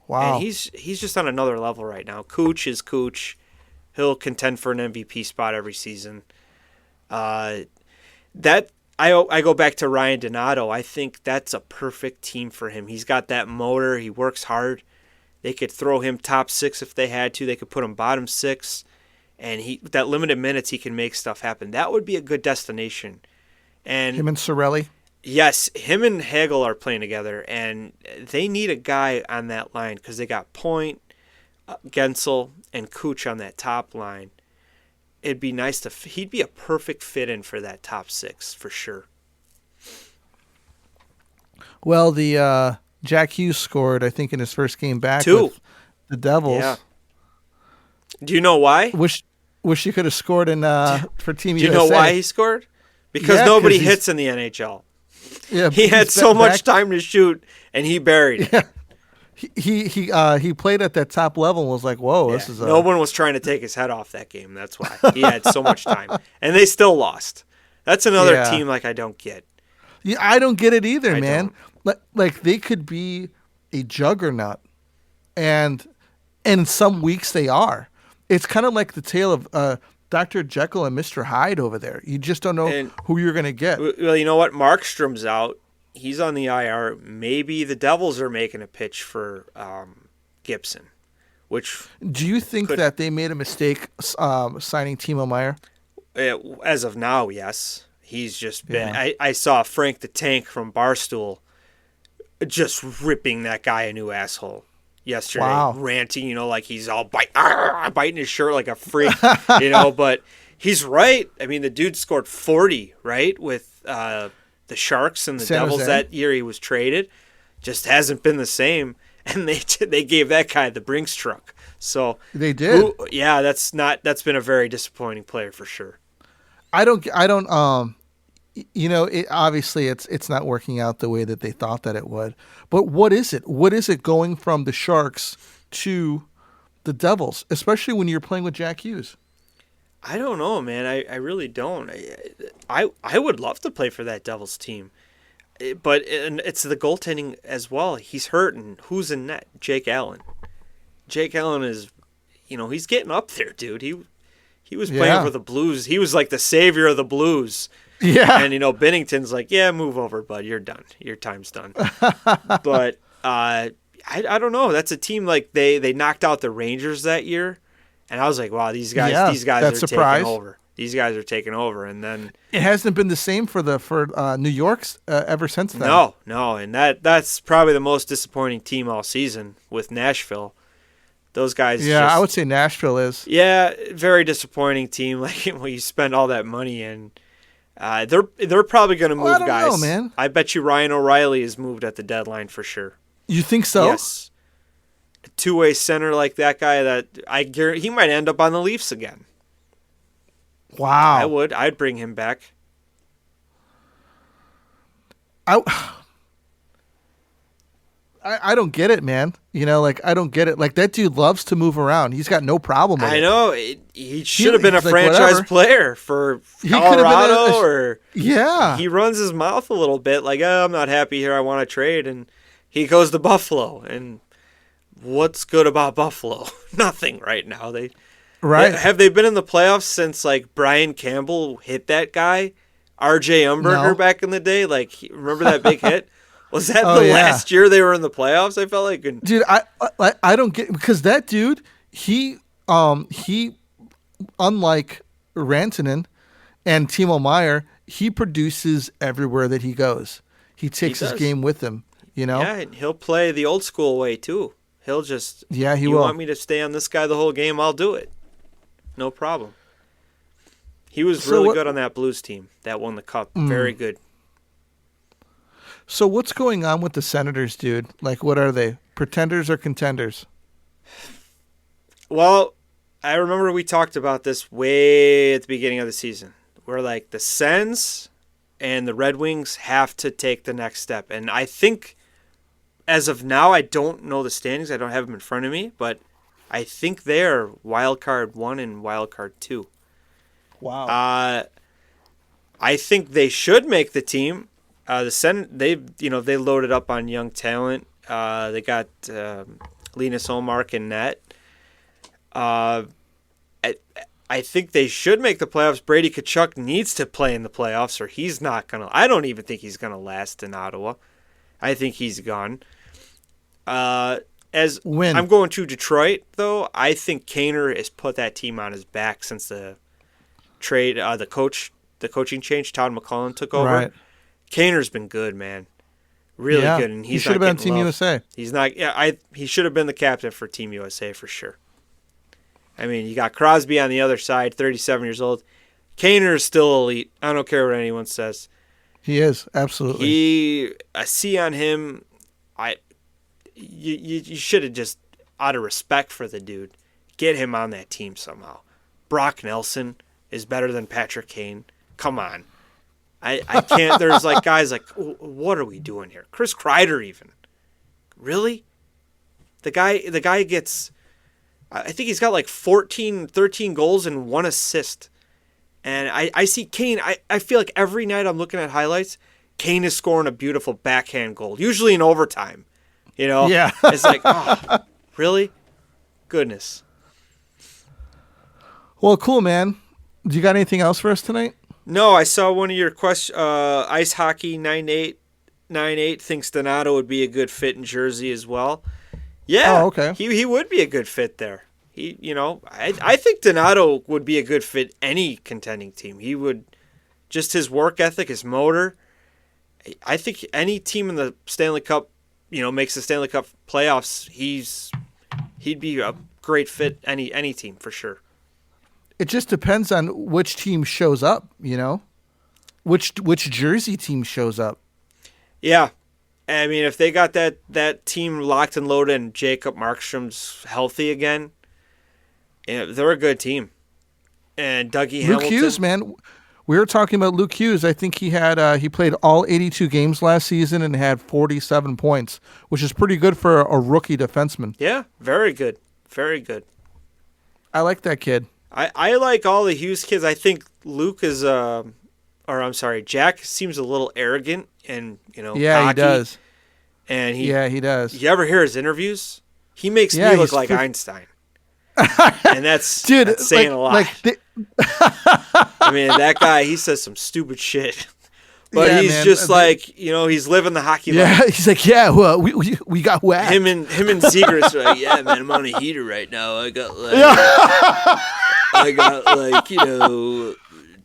[SPEAKER 1] Wow.
[SPEAKER 2] And he's just on another level right now. Cooch is Cooch. He'll contend for an MVP spot every season. I go back to Ryan Donato. I think that's a perfect team for him. He's got that motor. He works hard. They could throw him top 6 if they had to. They could put him bottom 6. And with that limited minutes, he can make stuff happen. That would be a good destination. And
[SPEAKER 1] him and Cirelli?
[SPEAKER 2] Yes, him and Hagel are playing together. And they need a guy on that line because they got Point, Gensel, and Cooch on that top line. It'd be nice he'd be a perfect fit in for that top 6 for sure.
[SPEAKER 1] Well, the Jack Hughes scored, I think, in his first game back
[SPEAKER 2] 2
[SPEAKER 1] with the Devils.
[SPEAKER 2] Yeah. Do you know why?
[SPEAKER 1] Wish he could have scored for Team USA.
[SPEAKER 2] Do you know why he scored? Because nobody hits in the NHL.
[SPEAKER 1] Yeah,
[SPEAKER 2] he had so much time to shoot, and he buried it.
[SPEAKER 1] Yeah. He played at that top level and was like, whoa, this is
[SPEAKER 2] no one was trying to take his head off that game. That's why. He had so much time. And they still lost. That's another team I don't get.
[SPEAKER 1] Yeah, I don't get it either, man. Like they could be a juggernaut. And some weeks they are. It's kind of like the tale of Dr. Jekyll and Mr. Hyde over there. You just don't know who you're going to get.
[SPEAKER 2] Well, you know what? Markstrom's out. He's on the IR. Maybe the Devils are making a pitch for Gibson.
[SPEAKER 1] Do you think that they made a mistake signing Timo Meier?
[SPEAKER 2] As of now, yes. He's just been. Yeah. I saw Frank the Tank from Barstool just ripping that guy a new asshole yesterday.
[SPEAKER 1] Wow.
[SPEAKER 2] Ranting, like he's all biting his shirt like a freak, But he's right. I mean, the dude scored 40, right, with the Sharks and the Devils that year he was traded. Just hasn't been the same. And they gave that guy the Brinks truck. So
[SPEAKER 1] they did.
[SPEAKER 2] That's been a very disappointing player for sure.
[SPEAKER 1] I don't obviously it's not working out the way that they thought that it would. But what is it? What is it going from the Sharks to the Devils, especially when you're playing with Jack Hughes?
[SPEAKER 2] I don't know, man. I really don't. I would love to play for that Devils team. But it's the goaltending as well. He's hurt, and who's in net? Jake Allen. Jake Allen is, he's getting up there, dude. He was playing for the Blues. He was like the savior of the Blues.
[SPEAKER 1] Yeah.
[SPEAKER 2] And, Bennington's like, yeah, move over, bud. You're done. Your time's done. But I don't know. That's a team like they knocked out the Rangers that year. And I was like, wow, these guys are taking over. These guys are taking over. And then
[SPEAKER 1] it hasn't been the same for New York's ever since then.
[SPEAKER 2] No. And that's probably the most disappointing team all season with Nashville. Those guys.
[SPEAKER 1] Yeah, I would say Nashville is.
[SPEAKER 2] Yeah, very disappointing team. Like when you spend all that money and they're probably going to move
[SPEAKER 1] I don't
[SPEAKER 2] guys.
[SPEAKER 1] know, man.
[SPEAKER 2] I bet you Ryan O'Reilly is moved at the deadline for sure.
[SPEAKER 1] You think so?
[SPEAKER 2] Yes. A two-way center like that guy, that I guarantee he might end up on the Leafs again.
[SPEAKER 1] Wow.
[SPEAKER 2] I would. I'd bring him back.
[SPEAKER 1] I I don't get it, man. Like I don't get it. Like that dude loves to move around. He's got no problem with it.
[SPEAKER 2] I know. He should have been a
[SPEAKER 1] like,
[SPEAKER 2] franchise
[SPEAKER 1] whatever.
[SPEAKER 2] player for
[SPEAKER 1] He could have been
[SPEAKER 2] Colorado, or
[SPEAKER 1] yeah.
[SPEAKER 2] he runs his mouth a little bit like, oh, I'm not happy here. I want to trade. And he goes to Buffalo. And what's good about Buffalo? Nothing right now.
[SPEAKER 1] Right.
[SPEAKER 2] Have they been in the playoffs since like Brian Campbell hit that guy, R.J. Umberger,
[SPEAKER 1] No.
[SPEAKER 2] back in the day? Like, remember that big hit? Was that
[SPEAKER 1] Oh,
[SPEAKER 2] the
[SPEAKER 1] yeah.
[SPEAKER 2] last year they were in the playoffs? I felt like.
[SPEAKER 1] Dude, I don't get, because that dude, he unlike Rantanen and Timo Meyer, he produces everywhere that he goes. He takes his
[SPEAKER 2] does.
[SPEAKER 1] game with him,
[SPEAKER 2] Yeah, and he'll play the old school way too. He'll just,
[SPEAKER 1] Yeah, he
[SPEAKER 2] you
[SPEAKER 1] will.
[SPEAKER 2] want me to stay on this guy the whole game? I'll do it. No problem. He was
[SPEAKER 1] So
[SPEAKER 2] really
[SPEAKER 1] what-
[SPEAKER 2] good on that Blues team that won the cup. Very good.
[SPEAKER 1] So what's going on with the Senators, dude? Like, what are they? Pretenders or contenders?
[SPEAKER 2] Well, I remember we talked about this way at the beginning of the season. We're like, the Sens and the Red Wings have to take the next step. And I think, as of now, I don't know the standings. I don't have them in front of me. But I think they're wild card 1 and wild card 2.
[SPEAKER 1] Wow.
[SPEAKER 2] I think they should make the team. The Sen, they loaded up on young talent. They got Linus Olmark in net. I think they should make the playoffs. Brady Tkachuk needs to play in the playoffs, or he's not gonna. I don't even think he's gonna last in Ottawa. I think he's gone. As
[SPEAKER 1] Win.
[SPEAKER 2] I'm going to Detroit, though, I think Kaner has put that team on his back since the trade. The coaching change. Todd McCullough took over.
[SPEAKER 1] Right.
[SPEAKER 2] Kaner's been good, man. Really
[SPEAKER 1] Yeah.
[SPEAKER 2] good, and
[SPEAKER 1] He
[SPEAKER 2] he's
[SPEAKER 1] should have
[SPEAKER 2] not
[SPEAKER 1] been on
[SPEAKER 2] getting
[SPEAKER 1] Team
[SPEAKER 2] love.
[SPEAKER 1] USA.
[SPEAKER 2] He's not. Yeah, he should have been the captain for Team USA for sure. I mean, you got Crosby on the other side, 37 years old. Kaner is still elite. I don't care what anyone says.
[SPEAKER 1] He is, absolutely.
[SPEAKER 2] A C on him. You should have just, out of respect for the dude, get him on that team somehow. Brock Nelson is better than Patrick Kane. Come on. I can't. There's like guys like, what are we doing here? Chris Kreider even. Really? The guy gets, I think he's got like 13 goals and 1 assist. And I see Kane, I feel like every night I'm looking at highlights, Kane is scoring a beautiful backhand goal, usually in overtime.
[SPEAKER 1] Yeah.
[SPEAKER 2] It's like, oh, really? Goodness.
[SPEAKER 1] Well, cool, man. Do you got anything else for us tonight?
[SPEAKER 2] No, I saw one of your questions. Ice Hockey 9898 thinks Donato would be a good fit in Jersey as well. Yeah,
[SPEAKER 1] Oh, okay.
[SPEAKER 2] He would be a good fit there. I think Donato would be a good fit any contending team. He would, just his work ethic, his motor. I think any team in the Stanley Cup, makes the Stanley Cup playoffs, he'd be a great fit any team for sure.
[SPEAKER 1] It just depends on which team shows up, which Jersey team shows up.
[SPEAKER 2] Yeah. I mean, if they got that team locked and loaded and Jacob Markstrom's healthy again, they're a good team. And Dougie
[SPEAKER 1] Luke
[SPEAKER 2] Hamilton.
[SPEAKER 1] Hughes, man. We were talking about Luke Hughes. I think he played all 82 games last season and had 47 points, which is pretty good for a rookie defenseman.
[SPEAKER 2] Yeah, very good. Very good.
[SPEAKER 1] I like that kid.
[SPEAKER 2] I like all the Hughes kids. I think Luke is, Jack seems a little arrogant and,
[SPEAKER 1] Yeah,
[SPEAKER 2] cocky.
[SPEAKER 1] he does.
[SPEAKER 2] And
[SPEAKER 1] He does.
[SPEAKER 2] You ever hear his interviews? He makes
[SPEAKER 1] Yeah,
[SPEAKER 2] me look
[SPEAKER 1] he's
[SPEAKER 2] like Einstein. And that's saying a lot. I mean, that guy, he says some stupid shit. But
[SPEAKER 1] Yeah,
[SPEAKER 2] he's
[SPEAKER 1] man.
[SPEAKER 2] just like, he's living the hockey
[SPEAKER 1] Yeah,
[SPEAKER 2] life.
[SPEAKER 1] he's like, well, we got whacked.
[SPEAKER 2] Him and Zegers are like, yeah, man, I'm on a heater right now. I got like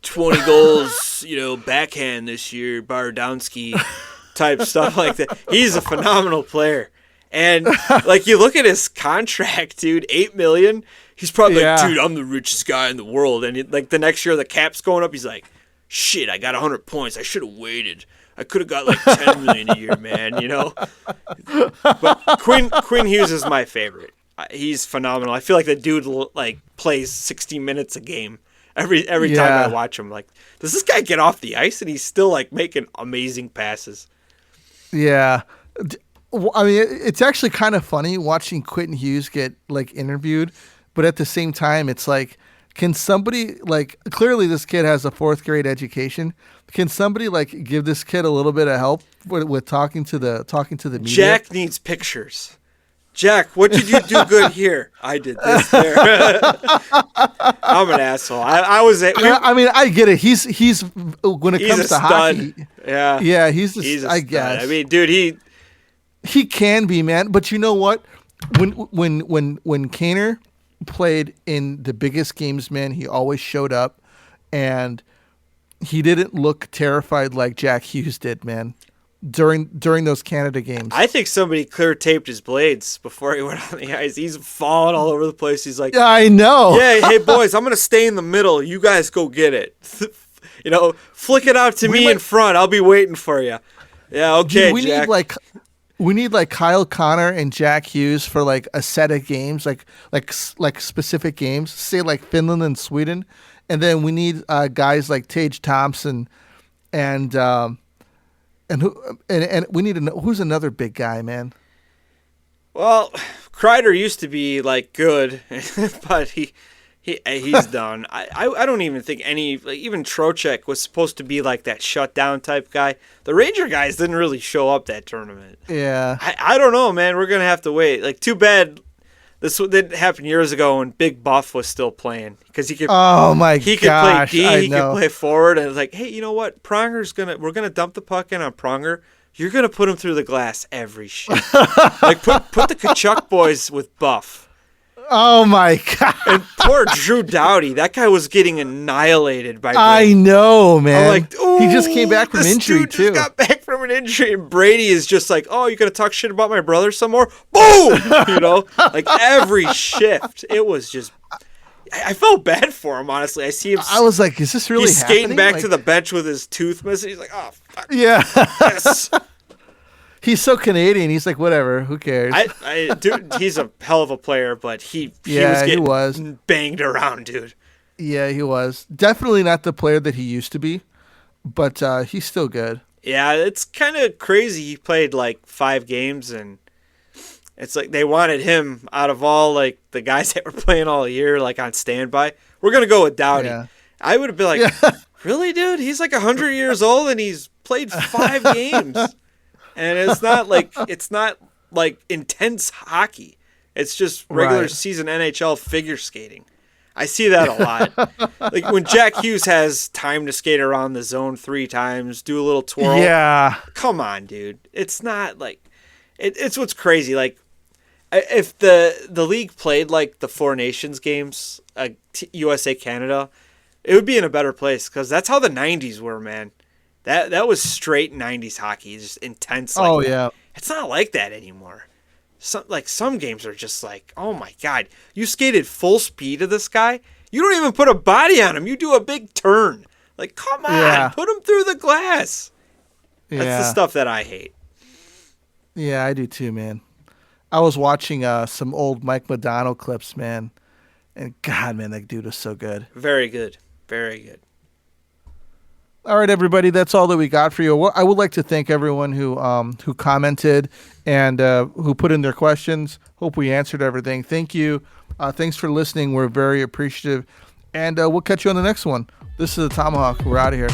[SPEAKER 2] 20 goals, backhand this year, Bardowski type stuff like that. He's a phenomenal player. And like you look at his contract, dude, $8 million. He's probably like, dude, I'm the richest guy in the world. And like the next year, the cap's going up. He's like, shit, I got 100 points. I should have waited. I could have got like 10 million a year, man. But Quinn Hughes is my favorite. He's phenomenal. I feel like the dude like plays 60 minutes a game every time I watch him. Like, does this guy get off the ice and he's still like making amazing passes?
[SPEAKER 1] Yeah. I mean, it's actually kind of funny watching Quentin Hughes get like interviewed, but at the same time, it's like, can somebody like clearly this kid has a fourth grade education? Can somebody like give this kid a little bit of help with talking to the media?
[SPEAKER 2] Jack needs pictures. Jack, what did you do good here? I did this there. I'm an asshole.
[SPEAKER 1] I mean, I get it. He's when it comes to hockey.
[SPEAKER 2] Yeah,
[SPEAKER 1] he's
[SPEAKER 2] a
[SPEAKER 1] I
[SPEAKER 2] stud.
[SPEAKER 1] guess.
[SPEAKER 2] I mean, dude,
[SPEAKER 1] he can be, man. But you know what? When Kaner played in the biggest games, man, he always showed up, and he didn't look terrified like Jack Hughes did, man. During those Canada games,
[SPEAKER 2] I think somebody clear taped his blades before he went on the ice. He's falling all over the place. He's like,
[SPEAKER 1] yeah, I know.
[SPEAKER 2] Yeah, hey boys, I'm gonna stay in the middle. You guys go get it. Flick it out to me in front. I'll be waiting for you. Yeah, okay.
[SPEAKER 1] We
[SPEAKER 2] Jack.
[SPEAKER 1] need like Kyle Connor and Jack Hughes for like a set of games, like specific games. Say like Finland and Sweden, and then we need guys like Tage Thompson and. And we need to know who's another big guy, man.
[SPEAKER 2] Well, Kreider used to be like good, but he's done. I don't even think even Trocheck was supposed to be like that shutdown type guy. The Ranger guys didn't really show up that tournament.
[SPEAKER 1] Yeah.
[SPEAKER 2] I don't know, man. We're gonna have to wait. Like, too bad. This didn't happen years ago when Big Buff was still playing because he could.
[SPEAKER 1] Oh my
[SPEAKER 2] He
[SPEAKER 1] gosh,
[SPEAKER 2] could play D. He could play forward, and it's like, hey, you know what? We're gonna dump the puck in on Pronger. You're gonna put him through the glass every shift. Like put the Kachuk boys with Buff.
[SPEAKER 1] Oh my god!
[SPEAKER 2] And poor Drew Doughty, that guy was getting annihilated by.
[SPEAKER 1] I know, man.
[SPEAKER 2] I'm like,
[SPEAKER 1] he just came back from injury
[SPEAKER 2] dude
[SPEAKER 1] too.
[SPEAKER 2] Just got back from an injury, and Brady is just like, "Oh, you gonna talk shit about my brother some more?" Boom! Like every shift, it was just. I felt bad for him, honestly. I see him.
[SPEAKER 1] I was like, "Is this really?"
[SPEAKER 2] He's skating
[SPEAKER 1] happening?
[SPEAKER 2] back to the bench with his tooth missing. He's like, "Oh, fuck."
[SPEAKER 1] Yeah.
[SPEAKER 2] Yes.
[SPEAKER 1] He's so Canadian. He's like, whatever. Who cares?
[SPEAKER 2] Dude, he's a hell of a player, but he was getting banged around, dude.
[SPEAKER 1] Yeah, he was definitely not the player that he used to be, but he's still good.
[SPEAKER 2] Yeah, it's kind of crazy. He played like 5 games, and it's like they wanted him out of all like the guys that were playing all year, like on standby. We're gonna go with Doughty. Yeah. I would have been like, really, dude? He's like 100 years old, and he's played 5 games. And it's not like intense hockey. It's just regular season NHL figure skating. I see that a lot. Like when Jack Hughes has time to skate around the zone 3 times, do a little twirl.
[SPEAKER 1] Yeah.
[SPEAKER 2] Come on, dude. It's not like it's what's crazy. Like if the league played like the Four Nations games, USA Canada, it would be in a better place because that's how the 90s were, man. That was straight 90s hockey, just intense. Like
[SPEAKER 1] yeah.
[SPEAKER 2] It's not like that anymore. Some games are just like, oh my god, you skated full speed of this guy. You don't even put a body on him. You do a big turn. Like, come on, put him through the glass. That's the stuff that I hate.
[SPEAKER 1] Yeah, I do too, man. I was watching some old Mike Modano clips, man, and God, man, that dude was so good.
[SPEAKER 2] Very good, very good.
[SPEAKER 1] All right, everybody, that's all that we got for you. I would like to thank everyone who commented and who put in their questions. Hope we answered everything. Thank you. Thanks for listening. We're very appreciative. And we'll catch you on the next one. This is the Tomahawk. We're out of here.